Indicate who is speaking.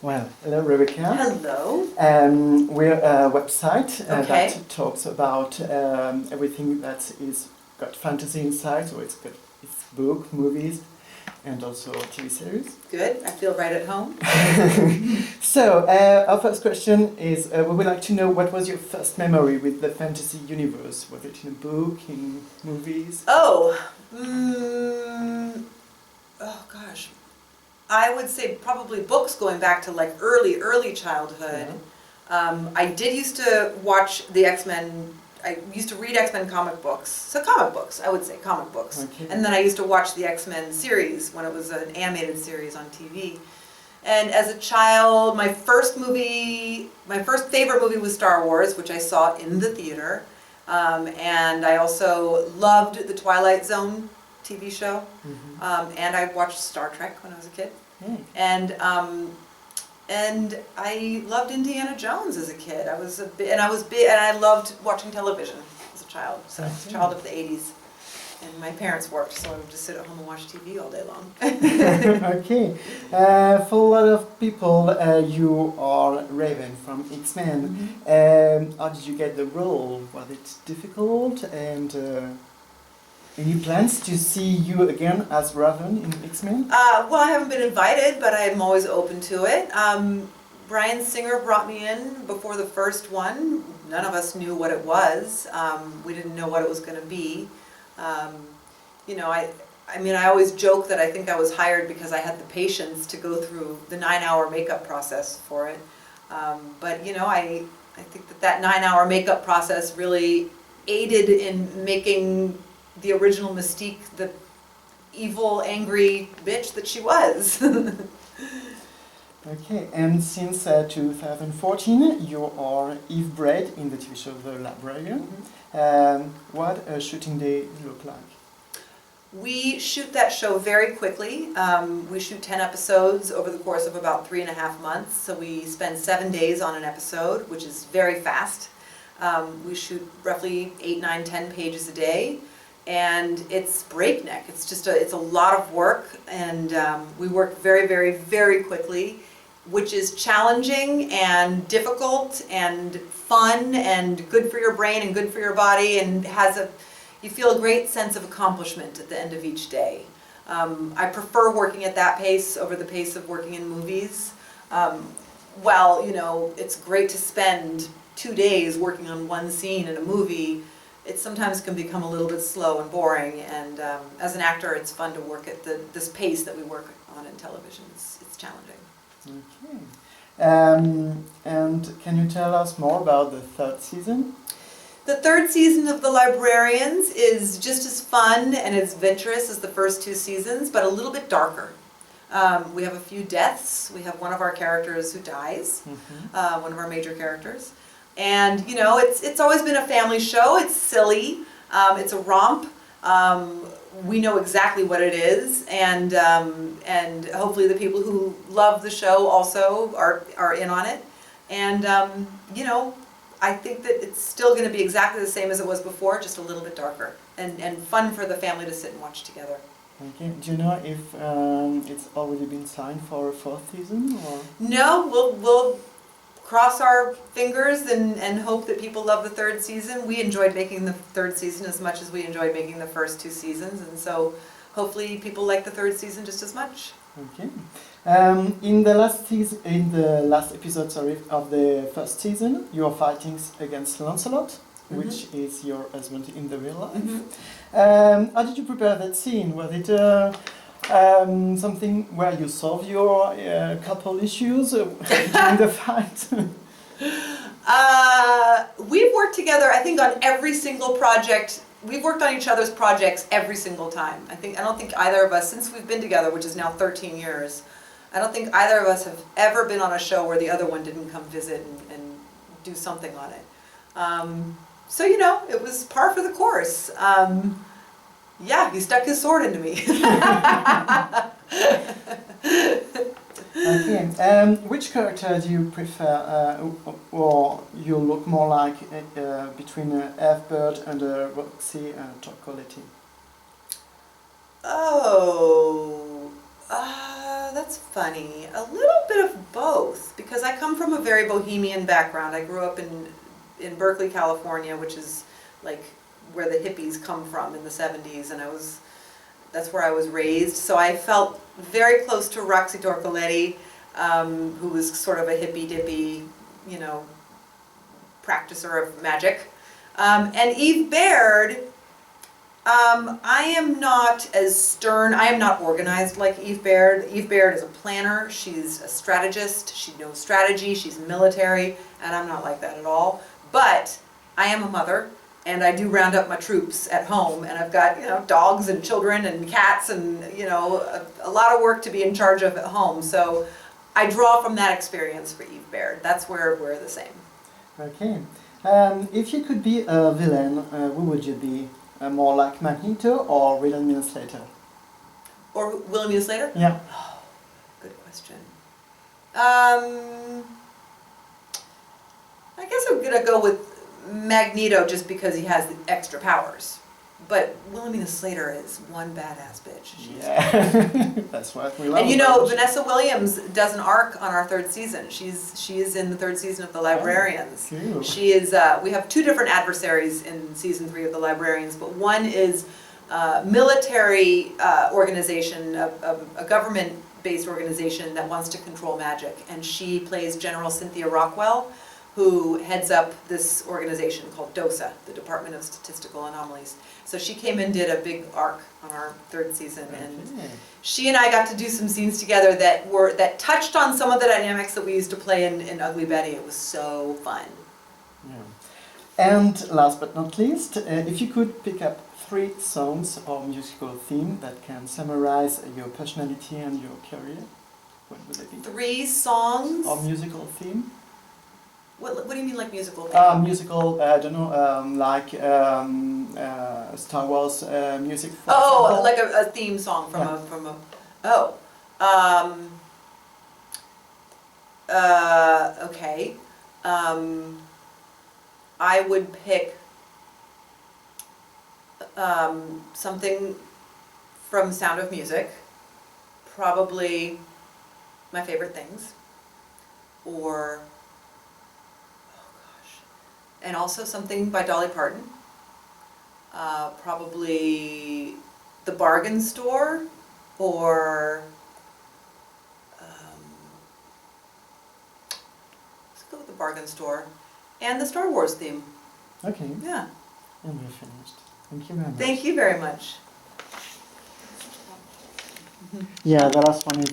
Speaker 1: Well, hello Rebecca.
Speaker 2: Hello.
Speaker 1: We're a website
Speaker 2: Okay.
Speaker 1: that talks about everything that is got fantasy inside, so it's book, movies, and also TV series.
Speaker 2: Good. I feel right at home.
Speaker 1: So, our first question is, we would like to know what was your first memory with the fantasy universe? Was it in a book, in movies?
Speaker 2: Oh, oh gosh. I would say probably books going back to like early childhood.
Speaker 1: Yeah.
Speaker 2: I did used to watch the X-Men. I used to read X-Men comic books. So comic books, I would say comic books.
Speaker 1: Okay.
Speaker 2: And then I used to watch the X-Men series when it was an animated series on TV. And as a child, my first favorite movie was Star Wars, which I saw in the theater. And I also loved the Twilight Zone TV show.
Speaker 1: Mm-hmm.
Speaker 2: And I watched Star Trek when I was a kid.
Speaker 1: Yeah.
Speaker 2: And I loved Indiana Jones as a kid. I loved watching television as a child. So I was a child of the 80s. And my parents worked, so I would just sit at home and watch TV all day long.
Speaker 1: Okay. For a lot of people, you are Raven from X-Men.
Speaker 2: Mm-hmm.
Speaker 1: How did you get the role? Was it difficult? And any plans to see you again as Raven in X-Men?
Speaker 2: Well, I haven't been invited, but I'm always open to it. Bryan Singer brought me in before the first one. None of us knew what it was. We didn't know what it was going to be. I always joke that I think I was hired because I had the patience to go through the 9-hour makeup process for it. But I think that 9-hour makeup process really aided in making the original Mystique the evil, angry bitch that she was.
Speaker 1: Okay, and since 2014, you are Eve Braid in the TV show The Librarians. What a shooting day look like?
Speaker 2: We shoot that show very quickly. We shoot 10 episodes over the course of about 3.5 months. So we spend 7 days on an episode, which is very fast. We shoot roughly 8, 9, 10 pages a day. And it's breakneck. It's a lot of work, and we work very, very, very quickly, which is challenging and difficult and fun and good for your brain and good for your body, and you feel a great sense of accomplishment at the end of each day. I prefer working at that pace over the pace of working in movies. It's great to spend 2 days working on one scene in a movie. It sometimes can become a little bit slow and boring, and as an actor, it's fun to work at this pace that we work on in television. It's challenging.
Speaker 1: Okay. And can you tell us more about the third season?
Speaker 2: The third season of The Librarians is just as fun and as adventurous as the first 2 seasons, but a little bit darker. We have a few deaths. We have one of our characters who dies, one of our major characters. And it's always been a family show. It's silly. It's a romp. We know exactly what it is, and hopefully the people who love the show also are in on it. And I think that it's still going to be exactly the same as it was before, just a little bit darker and fun for the family to sit and watch together.
Speaker 1: Okay. Do you know if it's already been signed for a 4th season? Or?
Speaker 2: No, we'll cross our fingers and hope that people love the 3rd season. We enjoyed making the 3rd season as much as we enjoyed making the first 2 seasons, and so hopefully people like the 3rd season just as much.
Speaker 1: Okay. In the last episode, of the first season, you are fighting against Lancelot, which is your husband in the real life. How did you prepare that scene? Was it something where you solve your couple issues during the fight?
Speaker 2: We've worked together, I think, on every single project. We've worked on each other's projects every single time. I don't think either of us, since we've been together, which is now 13 years, I don't think either of us have ever been on a show where the other one didn't come visit and do something on it. So it was par for the course. He stuck his sword into me.
Speaker 1: Okay. Which character do you prefer, or you look more like between F-Bird and Roxy Chocolatey?
Speaker 2: Oh, that's funny. A little bit of both. come from a very bohemian background. I grew up in Berkeley, California, which is like where the hippies come from in the 70s, and that's where I was raised. So I felt very close to Roxy Dorcoletti, who was sort of a hippy-dippy, you know, practicer of magic. And Eve Baird, I am not as stern, I am not organized like Eve Baird. Eve Baird is a planner, she's a strategist, she knows strategy, she's military, and I'm not like that at all. But I am a mother, and I do round up my troops at home, and I've got, you know, dogs and children and cats and, you know, a lot of work to be in charge of at home. So I draw from that experience for Eve Baird. That's where we're the same.
Speaker 1: Okay. If you could be a villain, who would you be? More like Magneto or Wilhelmina Slater?
Speaker 2: Or Wilhelmina Slater?
Speaker 1: Yeah.
Speaker 2: Oh, good question. I guess I'm gonna go with Magneto just because he has the extra powers. But Wilhelmina Slater is one badass bitch.
Speaker 1: Yeah, that's what we love.
Speaker 2: And you know, Vanessa Williams does an arc on our 3rd season. She is in the 3rd season of The Librarians.
Speaker 1: Oh, cool.
Speaker 2: She is. We have 2 different adversaries in season 3 of The Librarians, but one is military organization, a government-based organization that wants to control magic, and she plays General Cynthia Rockwell, who heads up this organization called DOSA, the Department of Statistical Anomalies. So she came and did a big arc on our 3rd season, and she and I got to do some scenes together that touched on some of the dynamics that we used to play in Ugly Betty. It was so fun.
Speaker 1: Yeah. And last but not least, if you could pick up 3 songs or musical theme that can summarize your personality and your career, what would they be?
Speaker 2: 3 songs?
Speaker 1: Or musical theme?
Speaker 2: What do you mean, like musical theme?
Speaker 1: Musical, I don't know, like Star Wars music. For
Speaker 2: Oh,
Speaker 1: example.
Speaker 2: like a theme song from
Speaker 1: Yeah.
Speaker 2: Okay. I would pick something from Sound of Music, probably My Favorite Things, or and also something by Dolly Parton, probably The Bargain Store, or let's go with The Bargain Store, and the Star Wars theme.
Speaker 1: Okay.
Speaker 2: Yeah.
Speaker 1: And we're finished. Thank you very much.
Speaker 2: Thank you very much.
Speaker 1: Yeah, the last one is